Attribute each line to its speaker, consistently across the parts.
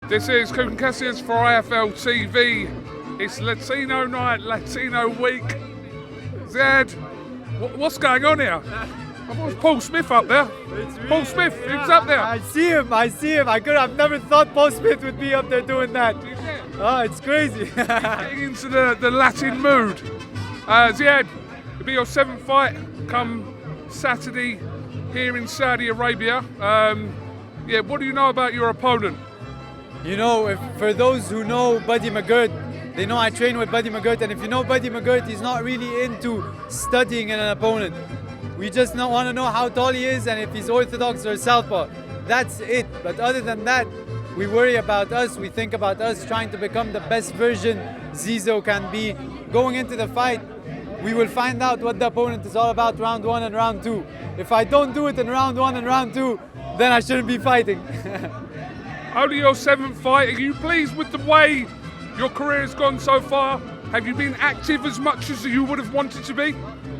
Speaker 1: This is Kugan Cassius for IFLTV. It's Latino Night, Latino Week. Ziyad, what's going on here? I thought it was Paul Smith up there. Paul Smith, who's up there?
Speaker 2: I see him. I've never thought Paul Smith would be up there doing that. Oh, it's crazy.
Speaker 1: Getting into the Latin mood. Ziyad, it'll be your 7th fight come Saturday here in Saudi Arabia. What do you know about your opponent?
Speaker 2: You know, for those who know Buddy McGirt, they know I train with Buddy McGirt, and if you know Buddy McGirt, he's not really into studying an opponent. We just want to know how tall he is and if he's orthodox or southpaw. That's it. But other than that, we worry about us. We think about us trying to become the best version Zizo can be. Going into the fight, we will find out what the opponent is all about round 1 and round 2. If I don't do it in round 1 and round 2, then I shouldn't be fighting.
Speaker 1: Only your 7th fight. Are you pleased with the way your career has gone so far? Have you been active as much as you would have wanted to be?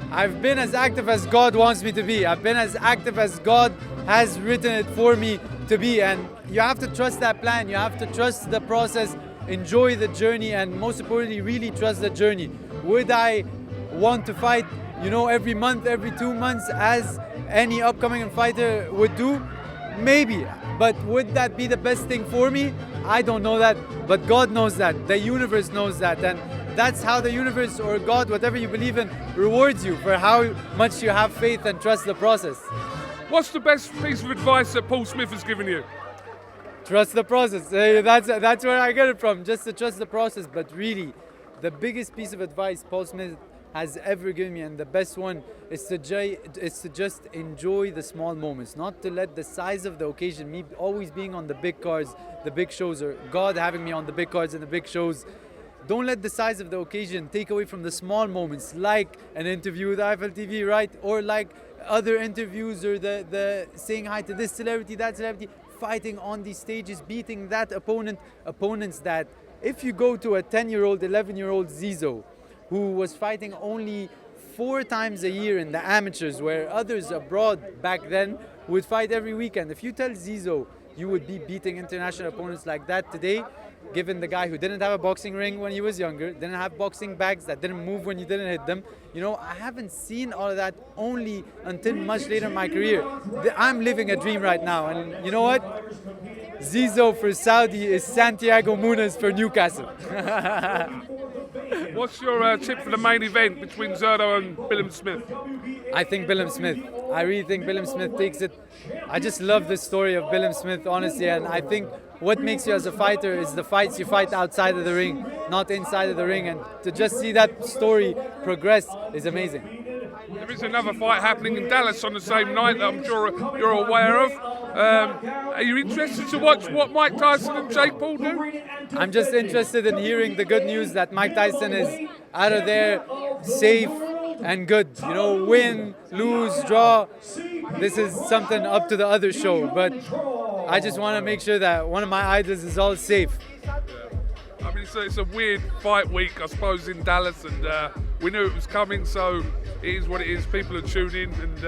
Speaker 2: I've been as active as God wants me to be. I've been as active as God has written it for me to be. And you have to trust that plan. You have to trust the process, enjoy the journey, and most importantly, really trust the journey. Would I want to fight, every month, every 2 months, as any upcoming fighter would do? Maybe. But would that be the best thing for me? I don't know that. But God knows that. The universe knows that. And that's how the universe or God, whatever you believe in, rewards you for how much you have faith and trust the process.
Speaker 1: What's the best piece of advice that Paul Smith has given you?
Speaker 2: Trust the process. That's where I get it from, just to trust the process. But really, the biggest piece of advice Paul Smith has ever given me, and the best one, is to just enjoy the small moments, not to let the size of the occasion, me always being on the big cards, the big shows, or God having me on the big cards and the big shows. Don't let the size of the occasion take away from the small moments, like an interview with IFLTV, right? Or like other interviews, or the saying hi to this celebrity, that celebrity, fighting on these stages, beating that opponents that if you go to a 10-year-old, 11-year-old Zizo, who was fighting only 4 times a year in the amateurs, where others abroad back then would fight every weekend. If you tell Zizo you would be beating international opponents like that today, given the guy who didn't have a boxing ring when he was younger, didn't have boxing bags that didn't move when you didn't hit them. I haven't seen all of that only until much later in my career. I'm living a dream right now, and you know what? Zizo for Saudi is Santiago Muniz for Newcastle.
Speaker 1: What's your tip for the main event between Zerdo and Billum Smith?
Speaker 2: I think Billum Smith. I really think Billum Smith takes it. I just love the story of Billum Smith, honestly, and I think what makes you as a fighter is the fights you fight outside of the ring, not inside of the ring, and to just see that story progress is amazing.
Speaker 1: There is another fight happening in Dallas on the same night that I'm sure you're aware of. Are you interested to watch what Mike Tyson and Jake Paul do?
Speaker 2: I'm just interested in hearing the good news that Mike Tyson is out of there, safe and good. Win, lose, draw. This is something up to the other show, but I just want to make sure that one of my idols is all safe.
Speaker 1: I mean, it's a weird fight week, I suppose, in Dallas, and we knew it was coming, so it is what it is. People are tuning in, and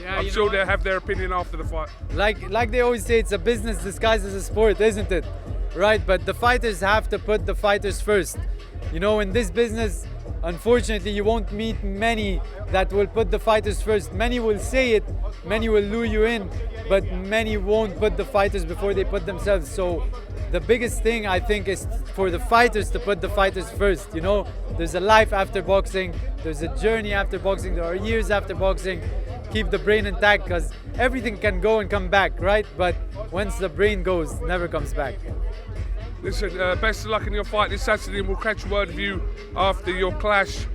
Speaker 1: I'm sure they'll have their opinion after the fight.
Speaker 2: Like they always say, it's a business disguised as a sport, isn't it? Right, but the fighters have to put the fighters first. In this business, unfortunately, you won't meet many that will put the fighters first. Many will say it, many will lure you in, but many won't put the fighters before they put themselves. So the biggest thing, I think, is for the fighters to put the fighters first. There's a life after boxing, there's a journey after boxing, there are years after boxing. Keep the brain intact, because everything can go and come back, right? But once the brain goes, never comes back.
Speaker 1: Listen, best of luck in your fight this Saturday, and we'll catch a word with you after your clash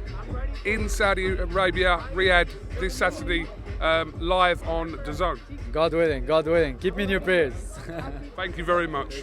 Speaker 1: in Saudi Arabia, Riyadh, this Saturday, live on TYSON.
Speaker 2: God willing, God willing. Keep me in your prayers.
Speaker 1: Thank you very much.